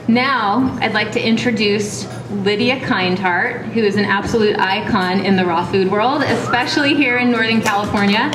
Now, I'd like to introduce Lydia Kindheart, who is an absolute icon in the raw food world, especially here in Northern California.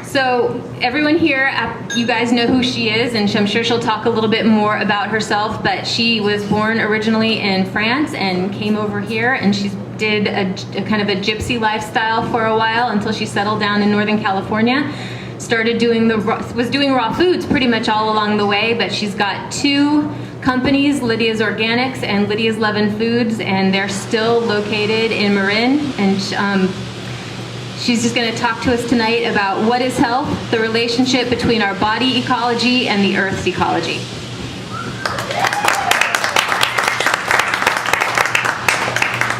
So everyone here, you guys know who she is, and I'm sure she'll talk a little bit more about herself, but she was born originally in France and came over here, and she did a kind of a gypsy lifestyle for a while until she settled down in Northern California. Started doing was doing raw foods pretty much all along the way, but she's got 2 companies, Lydia's Organics and Lydia's LovinFoods, and they're still located in Marin. And she's just going to talk to us tonight about what is health, the relationship between our body ecology and the Earth's ecology.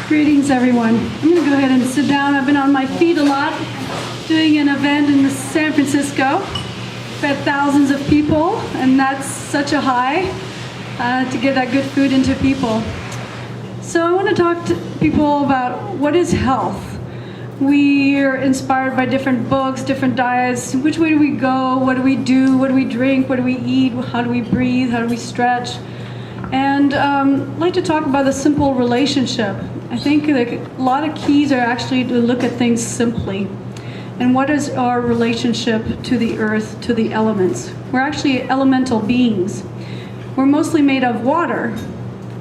Greetings, everyone. I'm going to go ahead and sit down. I've been on my feet a lot, doing an event in San Francisco. Fed thousands of people, and that's such a high to get that good food into people. So I want to talk to people about what is health. We are inspired by different books, different diets. Which way do we go? What do we do? What do we drink? What do we eat? How do we breathe? How do we stretch? And I'd like to talk about the simple relationship. I think a lot of keys are actually to look at things simply. And what is our relationship to the earth, to the elements? We're actually elemental beings. We're mostly made of water,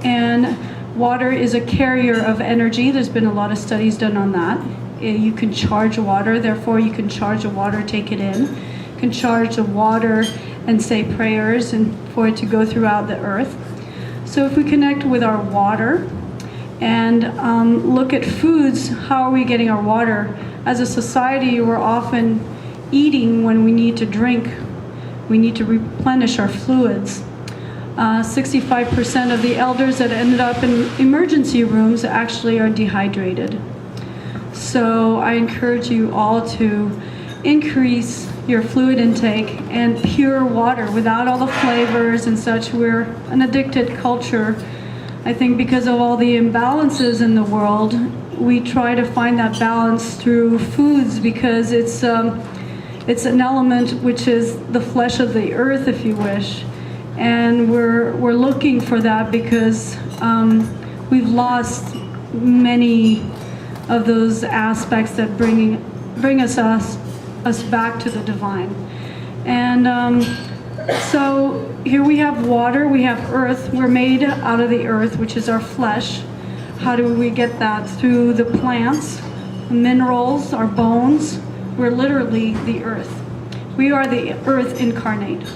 and water is a carrier of energy. There's been a lot of studies done on that. You can charge water, therefore you can charge the water, take it in. You can charge the water and say prayers and for it to go throughout the earth. So if we connect with our water and look at foods, how are we getting our water? As a society, we're often eating when we need to drink. We need to replenish our fluids. 65% of the elders that ended up in emergency rooms actually are dehydrated. So I encourage you all to increase your fluid intake and pure water without all the flavors and such. We're an addicted culture. I think because of all the imbalances in the world, we try to find that balance through foods because it's an element which is the flesh of the earth, if you wish. And we're looking for that because we've lost many of those aspects that bring us back to the divine. And so here we have water, we have earth. We're made out of the earth, which is our flesh. How do we get that? Through the plants, minerals, our bones. We're literally the earth. We are the earth incarnate.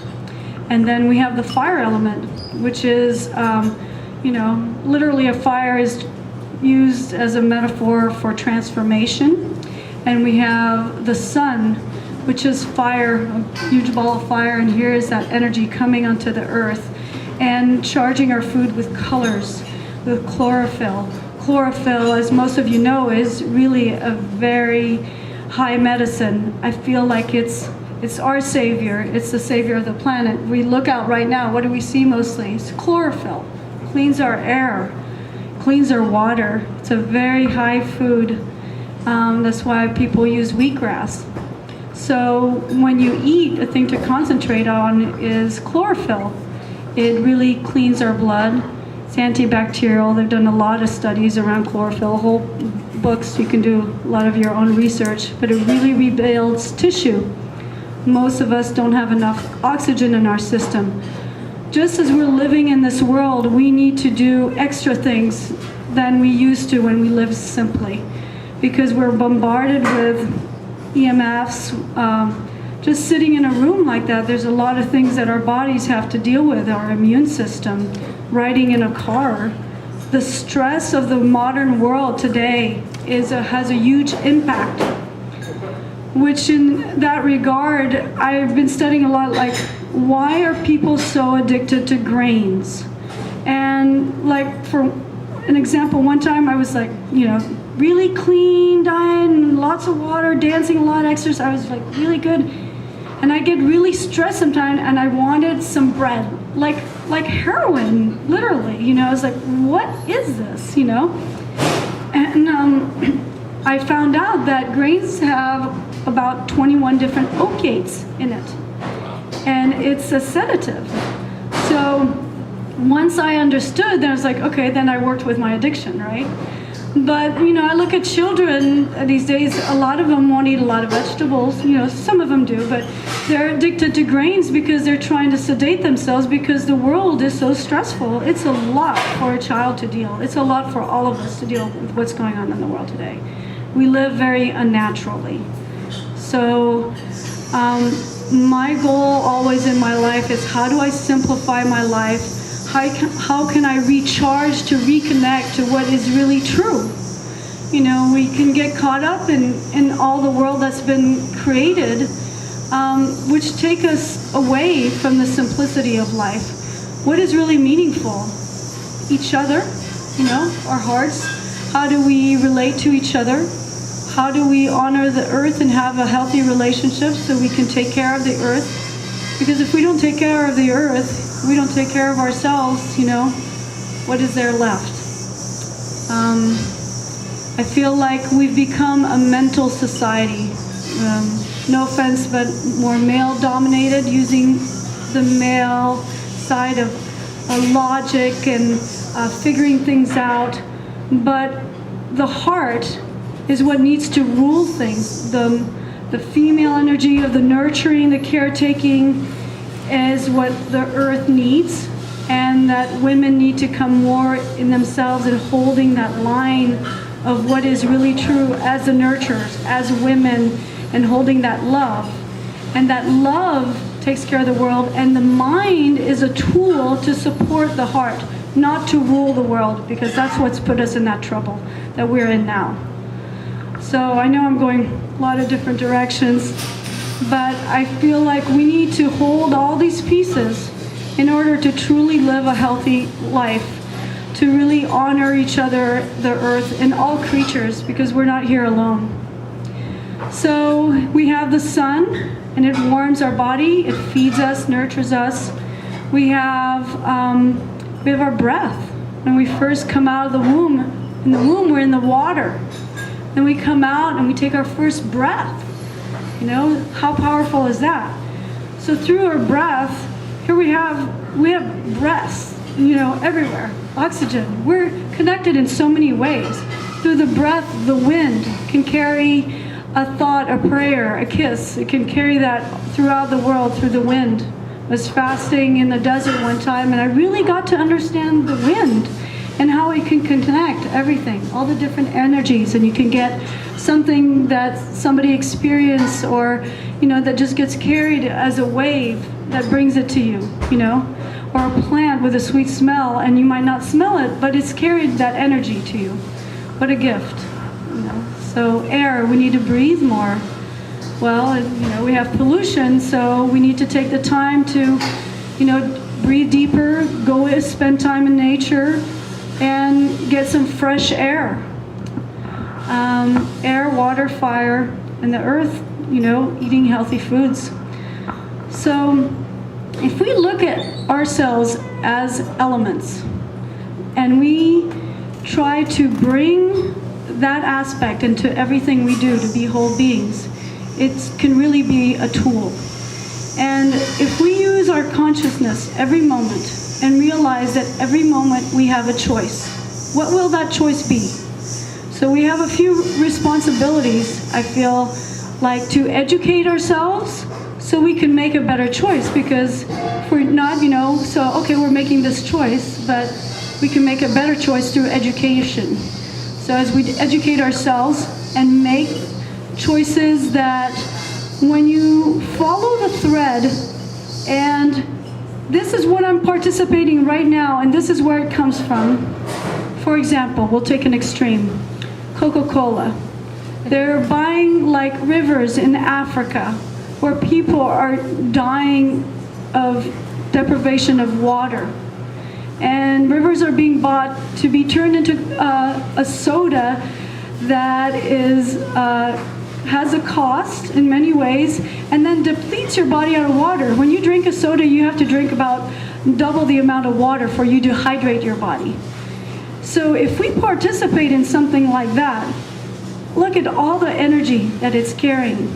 And then we have the fire element, which is, literally a fire is used as a metaphor for transformation. And we have the sun, which is fire, a huge ball of fire, and here is that energy coming onto the earth and charging our food with colors, with chlorophyll. Chlorophyll, as most of you know, is really a very high medicine. I feel like it's our savior. It's the savior of the planet. We look out right now, what do we see mostly? It's chlorophyll. Cleans our air, cleans our water. It's a very high food. That's why people use wheatgrass. So when you eat, a thing to concentrate on is chlorophyll. It really cleans our blood. It's antibacterial. They've done a lot of studies around chlorophyll, whole books. You can do a lot of your own research, but it really rebuilds tissue. Most of us don't have enough oxygen in our system. Just as we're living in this world, we need to do extra things than we used to when we lived simply, because we're bombarded with EMFs. Just sitting in a room like that, there's a lot of things that our bodies have to deal with, our immune system, riding in a car. The stress of the modern world today has a huge impact, which in that regard, I've been studying a lot, like, why are people so addicted to grains? And like, for an example, one time I was like, really clean diet and lots of water, dancing a lot, exercise. I was like really good. And I get really stressed sometimes and I wanted some bread, like heroin, literally, I was like, what is this, And I found out that grains have about 21 different opiates in it. And it's a sedative. So once I understood, then I was like, okay, then I worked with my addiction, right? But, I look at children these days, a lot of them won't eat a lot of vegetables. Some of them do, but they're addicted to grains because they're trying to sedate themselves because the world is so stressful. It's a lot for a child to deal. It's a lot for all of us to deal with what's going on in the world today. We live very unnaturally. So my goal always in my life is, how do I simplify my life? How can I recharge to reconnect to what is really true? We can get caught up in all the world that's been created, which take us away from the simplicity of life. What is really meaningful? Each other, our hearts. How do we relate to each other? How do we honor the earth and have a healthy relationship so we can take care of the earth? Because if we don't take care of the earth, we don't take care of ourselves, what is there left? I feel like we've become a mental society. No offense, but more male-dominated, using the male side of logic and figuring things out. But the heart is what needs to rule things. The female energy of the nurturing, the caretaking, is what the earth needs, and that women need to come more in themselves and holding that line of what is really true as the nurturers, as women, and holding that love. And that love takes care of the world, and the mind is a tool to support the heart, not to rule the world, because that's what's put us in that trouble that we're in now. So I know I'm going a lot of different directions, but I feel like we need to hold all these pieces in order to truly live a healthy life, to really honor each other, the earth, and all creatures, because we're not here alone. So we have the sun, and it warms our body, it feeds us, nurtures us. We have our breath. When we first come out of the womb, in the womb we're in the water. Then we come out and we take our first breath. How powerful is that? So through our breath, here we have breaths, everywhere. Oxygen. We're connected in so many ways. Through the breath, the wind can carry a thought, a prayer, a kiss. It can carry that throughout the world through the wind. I was fasting in the desert one time, and I really got to understand the wind and how it can connect everything, all the different energies, and you can get something that somebody experienced, or that just gets carried as a wave that brings it to you, or a plant with a sweet smell, and you might not smell it, but it's carried that energy to you. What a gift. So air, we need to breathe more. Well, we have pollution, so we need to take the time to breathe deeper, go spend time in nature, and get some fresh air. Air, water, fire, and the earth, eating healthy foods. So if we look at ourselves as elements, and we try to bring that aspect into everything we do to be whole beings, it can really be a tool. And if we use our consciousness every moment and realize that every moment we have a choice, what will that choice be? So we have a few responsibilities, I feel like, to educate ourselves so we can make a better choice, because if we're not, we're making this choice, but we can make a better choice through education. So as we educate ourselves and make choices that when you follow the thread, and this is what I'm participating right now, and this is where it comes from. For example, we'll take an extreme. Coca-Cola. They're buying like rivers in Africa where people are dying of deprivation of water. And rivers are being bought to be turned into a soda that has a cost in many ways, and then depletes your body out of water. When you drink a soda, you have to drink about double the amount of water for you to hydrate your body. So if we participate in something like that, look at all the energy that it's carrying,